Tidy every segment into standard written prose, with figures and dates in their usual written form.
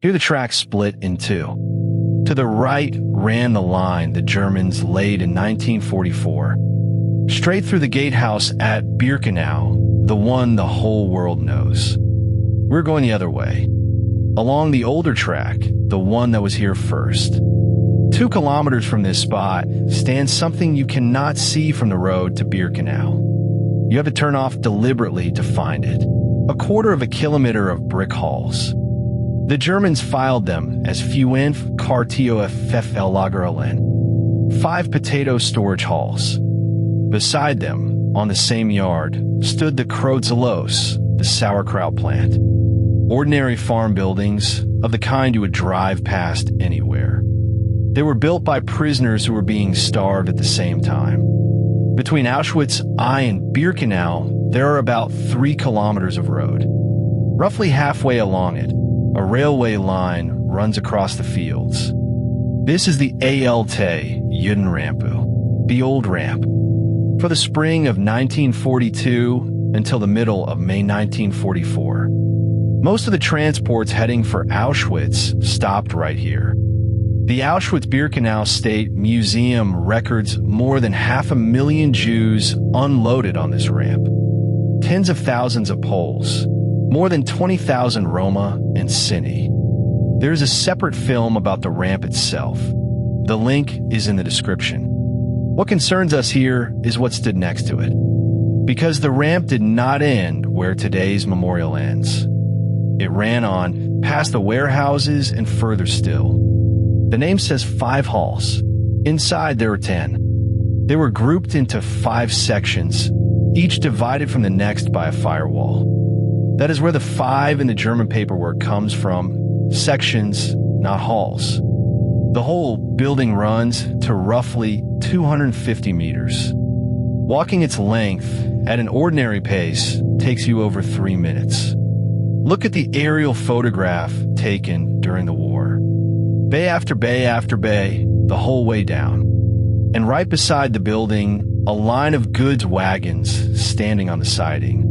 Here the track split in two. To the right ran the line the Germans laid in 1944, straight through the gatehouse at Birkenau, the one the whole world knows. We're going the other way, along the older track, the one that was here first. 2 kilometers from this spot stands something you cannot see from the road to Birkenau. You have to turn off deliberately to find it. 1/4 kilometer of brick halls. The Germans filed them as Fünf Kartoffellagerhallen, 5 potato storage halls. Beside them, on the same yard, stood the Krautsilos, the sauerkraut plant. Ordinary farm buildings of the kind you would drive past anywhere. They were built by prisoners who were being starved at the same time. Between Auschwitz I and Birkenau, there are about 3 kilometers of road. Roughly halfway along it, a railway line runs across the fields. This is the alte Judenrampe, the old ramp. For the spring of 1942 until the middle of May 1944. Most of the transports heading for Auschwitz stopped right here. The Auschwitz-Birkenau State Museum records more than 500,000 Jews unloaded on this ramp. Tens of thousands of Poles, more than 20,000 Roma and Sinti. There's a separate film about the ramp itself. The link is in the description. What concerns us here is what stood next to it, because the ramp did not end where today's memorial ends. It ran on, past the warehouses and further still. The name says 5 halls. Inside there were 10. They were grouped into 5 sections, each divided from the next by a firewall. That is where the 5 in the German paperwork comes from, sections, not halls. The whole building runs to roughly 250 meters. Walking its length at an ordinary pace takes you over 3 minutes. Look at the aerial photograph taken during the war. Bay after bay after bay, the whole way down. And right beside the building, a line of goods wagons standing on the siding.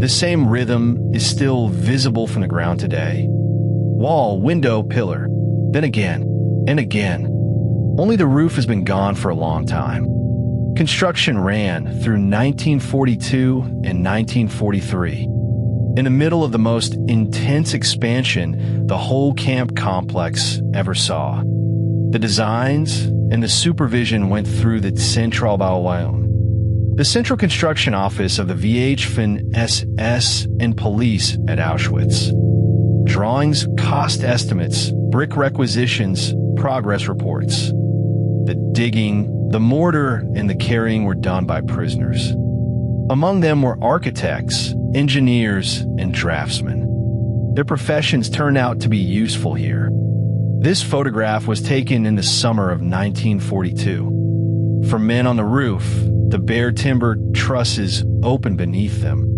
The same rhythm is still visible from the ground today. Wall, window, pillar. Then again, and again. Only the roof has been gone for a long time. Construction ran through 1942 and 1943. In the middle of the most intense expansion the whole camp complex ever saw. The designs and the supervision went through the Zentralbauleitung, the central construction office of the VH SS and police at Auschwitz. Drawings, cost estimates, brick requisitions, progress reports. The digging, the mortar, and the carrying were done by prisoners. Among them were architects, engineers, and draftsmen. Their professions turned out to be useful here. This photograph was taken in the summer of 1942. For men on the roof, the bare timber trusses open beneath them.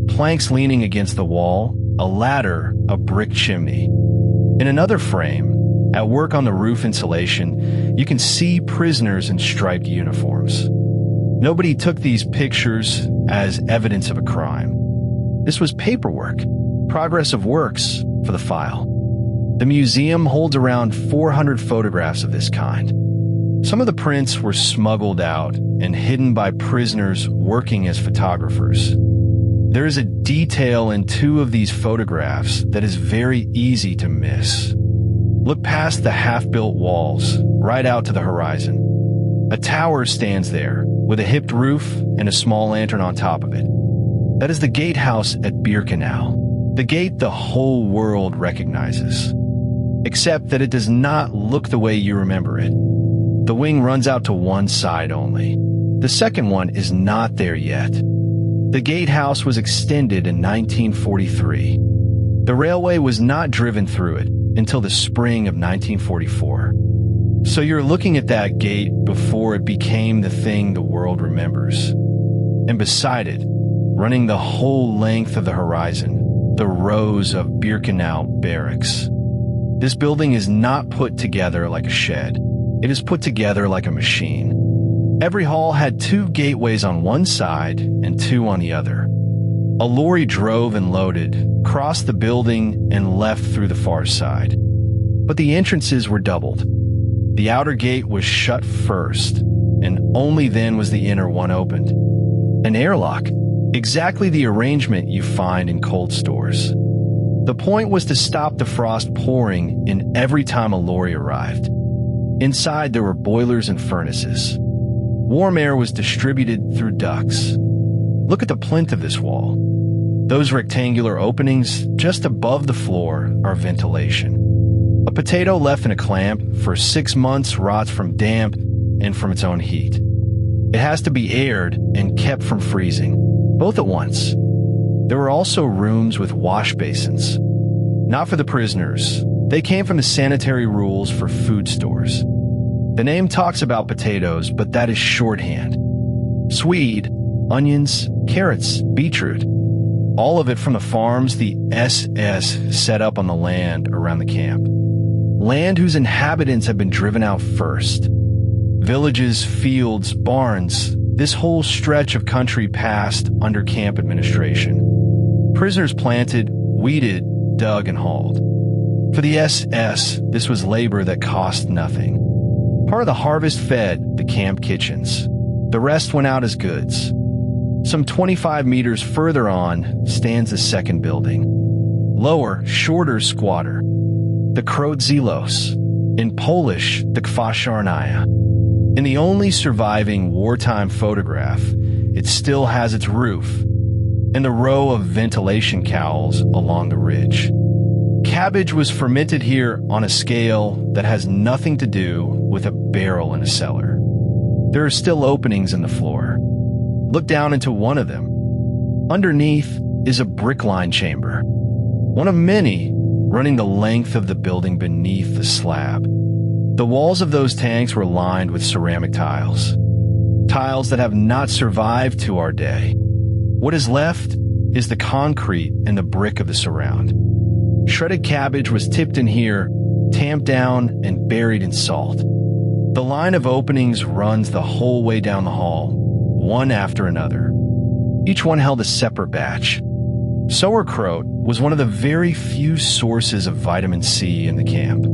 Planks leaning against the wall, a ladder, a brick chimney. In another frame, at work on the roof insulation, you can see prisoners in striped uniforms. Nobody took these pictures as evidence of a crime. This was paperwork, progress of works for the file. The museum holds around 400 photographs of this kind. Some of the prints were smuggled out and hidden by prisoners working as photographers. There is a detail in 2 of these photographs that is very easy to miss. Look past the half-built walls, right out to the horizon. A tower stands there, with a hipped roof and a small lantern on top of it. That is the gatehouse at Birkenau, the gate the whole world recognizes. Except that it does not look the way you remember it. The wing runs out to one side only. The second one is not there yet. The gatehouse was extended in 1943. The railway was not driven through it until the spring of 1944. So you're looking at that gate before it became the thing the world remembers. And beside it, running the whole length of the horizon, the rows of Birkenau barracks. This building is not put together like a shed. It is put together like a machine. Every hall had 2 gateways on one side and 2 on the other. A lorry drove and loaded, crossed the building, and left through the far side. But the entrances were doubled. The outer gate was shut first, and only then was the inner one opened. An airlock, exactly the arrangement you find in cold stores. The point was to stop the frost pouring in every time a lorry arrived. Inside there were boilers and furnaces. Warm air was distributed through ducts. Look at the plinth of this wall. Those rectangular openings just above the floor are ventilation. A potato left in a clamp for 6 months rots from damp and from its own heat. It has to be aired and kept from freezing, both at once. There were also rooms with wash basins. Not for the prisoners. They came from the sanitary rules for food stores. The name talks about potatoes, but that is shorthand. Swede, onions, carrots, beetroot. All of it from the farms the SS set up on the land around the camp. Land whose inhabitants had been driven out first. Villages, fields, barns, this whole stretch of country passed under camp administration. Prisoners planted, weeded, dug, and hauled. For the SS, this was labor that cost nothing. Part of the harvest fed the camp kitchens. The rest went out as goods. Some 25 meters further on stands the second building. Lower, shorter squatter. The Krautsilos, in Polish, the Kwaszarnia. In the only surviving wartime photograph, it still has its roof and the row of ventilation cowls along the ridge. Cabbage was fermented here on a scale that has nothing to do with a barrel in a cellar. There are still openings in the floor. Look down into one of them. Underneath is a brick-lined chamber, one of many running the length of the building beneath the slab. The walls of those tanks were lined with ceramic tiles, tiles that have not survived to our day. What is left is the concrete and the brick of the surround. Shredded cabbage was tipped in here, tamped down, and buried in salt. The line of openings runs the whole way down the hall, one after another. Each one held a separate batch. Sauerkraut was one of the very few sources of vitamin C in the camp.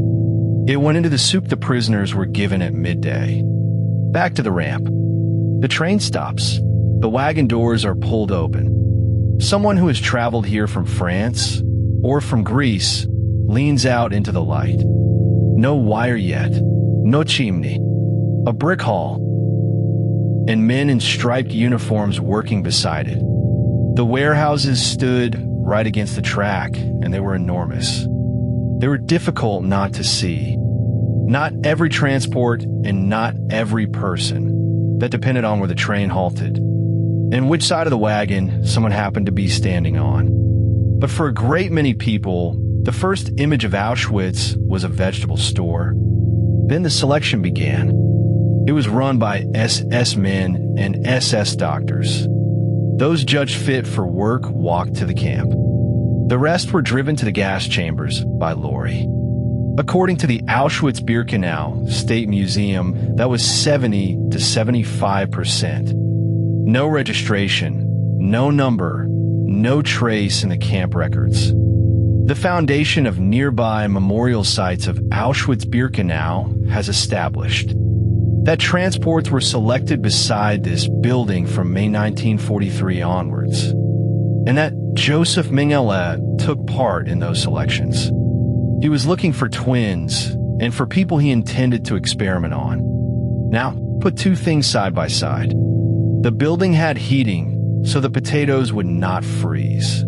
It went into the soup the prisoners were given at midday. Back to the ramp. The train stops. The wagon doors are pulled open. Someone who has traveled here from France or from Greece leans out into the light. No wire yet. No chimney. A brick hall. And men in striped uniforms working beside it. The warehouses stood right against the track, and they were enormous. They were difficult not to see. Not every transport and not every person. That depended on where the train halted and which side of the wagon someone happened to be standing on. But for a great many people, the first image of Auschwitz was a vegetable store. Then the selection began. It was run by SS men and SS doctors. Those judged fit for work walked to the camp. The rest were driven to the gas chambers by lorry. According to the Auschwitz Birkenau State Museum, that was 70 to 75%. No registration, no number, no trace in the camp records. The foundation of nearby memorial sites of Auschwitz-Birkenau has established that transports were selected beside this building from May 1943 onwards, and that Joseph Mengele took part in those selections. He was looking for twins and for people he intended to experiment on. Now, put two things side by side. The building had heating, so the potatoes would not freeze.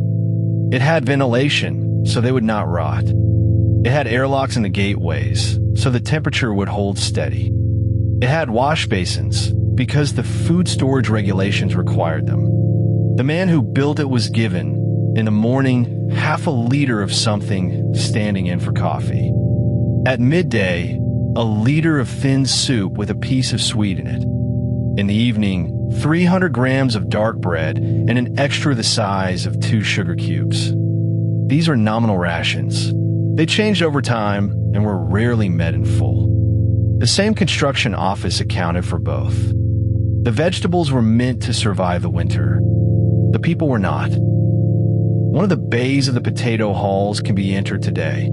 It had ventilation, so they would not rot. It had airlocks in the gateways, so the temperature would hold steady. It had wash basins, because the food storage regulations required them. The man who built it was given, in the morning, half a liter of something standing in for coffee. At midday, a liter of thin soup with a piece of sweet in it. In the evening, 300 grams of dark bread and an extra the size of 2 sugar cubes. These are nominal rations. They changed over time and were rarely met in full. The same construction office accounted for both. The vegetables were meant to survive the winter. The people were not. One of the bays of the potato halls can be entered today.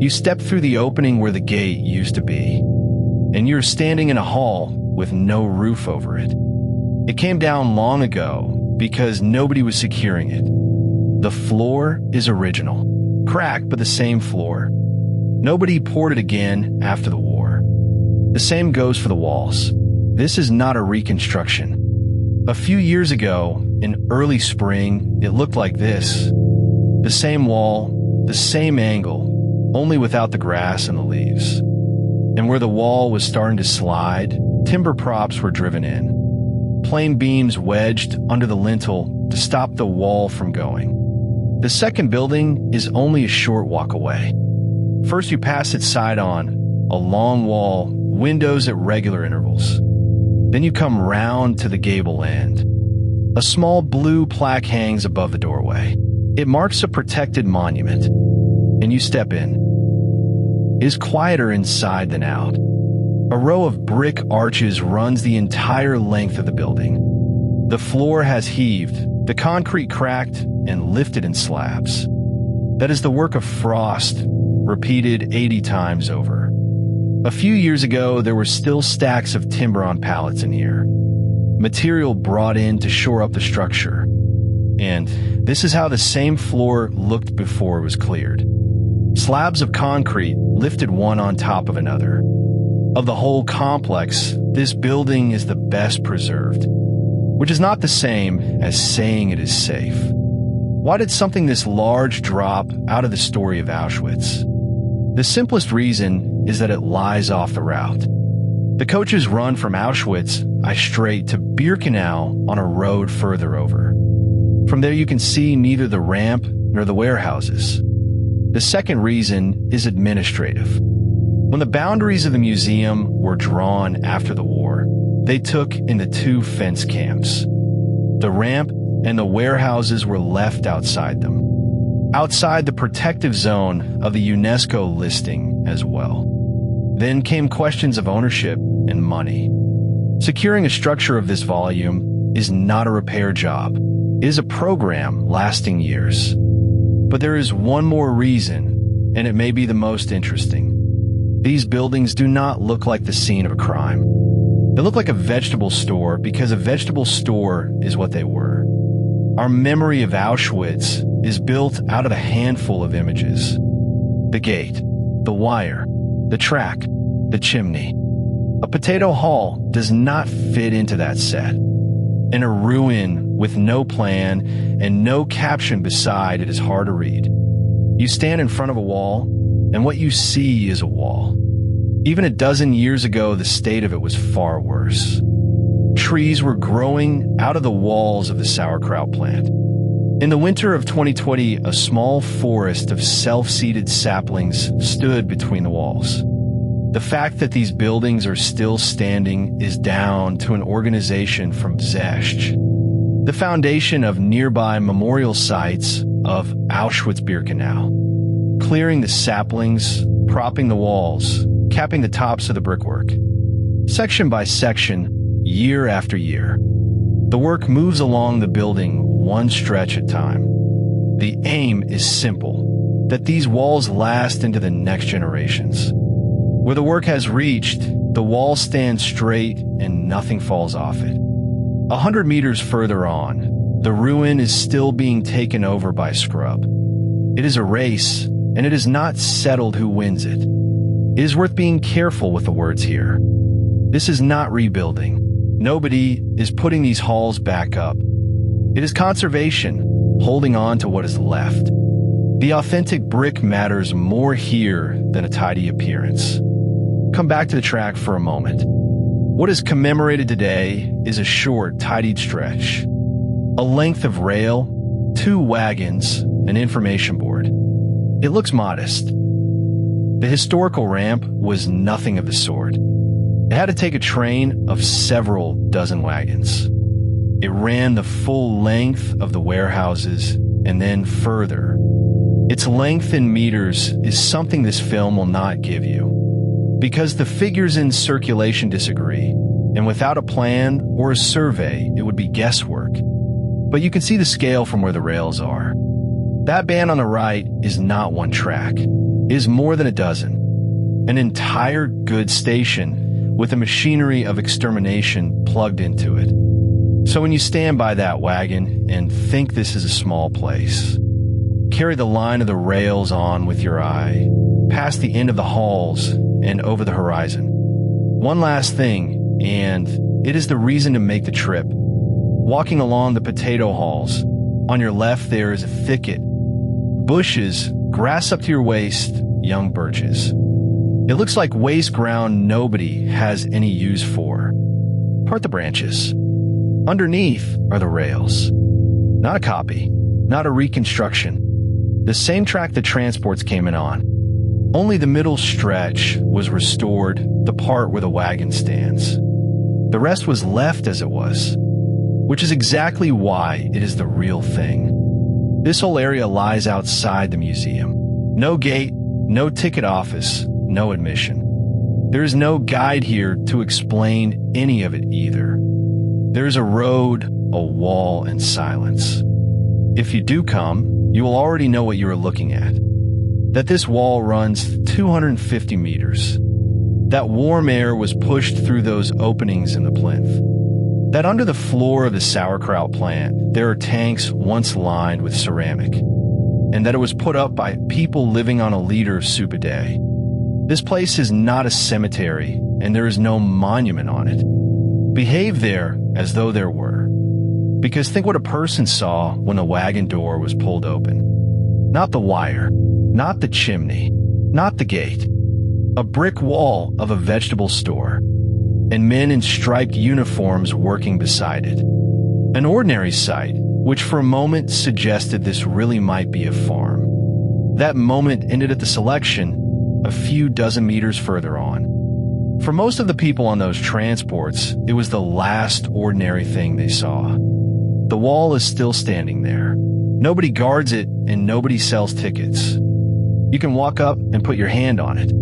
You step through the opening where the gate used to be, and you're standing in a hall with no roof over it. It came down long ago because nobody was securing it. The floor is original, cracked but the same floor. Nobody poured it again after the war. The same goes for the walls. This is not a reconstruction. A few years ago, in early spring, it looked like this. The same wall, the same angle, only without the grass and the leaves. And where the wall was starting to slide, timber props were driven in. Plain beams wedged under the lintel to stop the wall from going. The second building is only a short walk away. First you pass its side on, a long wall, windows at regular intervals. Then you come round to the gable end. A small blue plaque hangs above the doorway. It marks a protected monument, and you step in. It is quieter inside than out. A row of brick arches runs the entire length of the building. The floor has heaved, the concrete cracked and lifted in slabs. That is the work of frost, repeated 80 times over. A few years ago, there were still stacks of timber on pallets in here. Material brought in to shore up the structure. And this is how the same floor looked before it was cleared. Slabs of concrete lifted one on top of another. Of the whole complex, this building is the best preserved, which is not the same as saying it is safe. Why did something this large drop out of the story of Auschwitz? The simplest reason is that it lies off the route. The coaches run from Auschwitz I straight to Birkenau on a road further over. From there you can see neither the ramp nor the warehouses. The second reason is administrative. When the boundaries of the museum were drawn after the war, they took into two fence camps. The ramp and the warehouses were left outside them, outside the protective zone of the UNESCO listing as well. Then came questions of ownership and money. Securing a structure of this volume is not a repair job. It is a program lasting years. But there is one more reason, and it may be the most interesting. These buildings do not look like the scene of a crime. They look like a vegetable store because a vegetable store is what they were. Our memory of Auschwitz is built out of a handful of images. The gate, the wire, the track, the chimney. A potato hall does not fit into that set. In a ruin with no plan and no caption beside it is hard to read. You stand in front of a wall, and what you see is a wall. Even a dozen years ago, the state of it was far worse. Trees were growing out of the walls of the sauerkraut plant. In the winter of 2020, a small forest of self-seeded saplings stood between the walls. The fact that these buildings are still standing is down to an organization from Zesht, the foundation of nearby memorial sites of Auschwitz-Birkenau, clearing the saplings, propping the walls, capping the tops of the brickwork. Section by section, year after year, the work moves along the building one stretch at a time. The aim is simple, that these walls last into the next generations. Where the work has reached, the wall stands straight and nothing falls off it. 100 meters further on, the ruin is still being taken over by scrub. It is a race, and it is not settled who wins it. It is worth being careful with the words here. This is not rebuilding. Nobody is putting these halls back up. It is conservation, holding on to what is left. The authentic brick matters more here than a tidy appearance. Come back to the track for a moment. What is commemorated today is a short, tidied stretch. A length of rail, 2 wagons, an information board. It looks modest. The historical ramp was nothing of the sort. It had to take a train of several dozen wagons. It ran the full length of the warehouses and then further. Its length in meters is something this film will not give you, because the figures in circulation disagree, and without a plan or a survey, it would be guesswork. But you can see the scale from where the rails are. That band on the right is not one track. It is more than a dozen. An entire goods station with the machinery of extermination plugged into it. So when you stand by that wagon and think this is a small place, carry the line of the rails on with your eye, past the end of the halls and over the horizon. One last thing, and it is the reason to make the trip. Walking along the potato halls, on your left there is a thicket. Bushes, grass up to your waist, young birches. It looks like waste ground nobody has any use for. Part the branches. Underneath are the rails. Not a copy, not a reconstruction. The same track the transports came in on. Only the middle stretch was restored, the part where the wagon stands. The rest was left as it was, which is exactly why it is the real thing. This whole area lies outside the museum. No gate, no ticket office, no admission. There is no guide here to explain any of it either. There is a road, a wall, and silence. If you do come, you will already know what you are looking at. That this wall runs 250 meters. That warm air was pushed through those openings in the plinth. That under the floor of the sauerkraut plant, there are tanks once lined with ceramic, and that it was put up by people living on a liter of soup a day. This place is not a cemetery, and there is no monument on it. Behave there as though there were. Because think what a person saw when the wagon door was pulled open. Not the wire, not the chimney, not the gate. A brick wall of a vegetable store, and men in striped uniforms working beside it. An ordinary sight, which for a moment suggested this really might be a farm. That moment ended at the selection, a few dozen meters further on. For most of the people on those transports, it was the last ordinary thing they saw. The wall is still standing there. Nobody guards it, and nobody sells tickets. You can walk up and put your hand on it.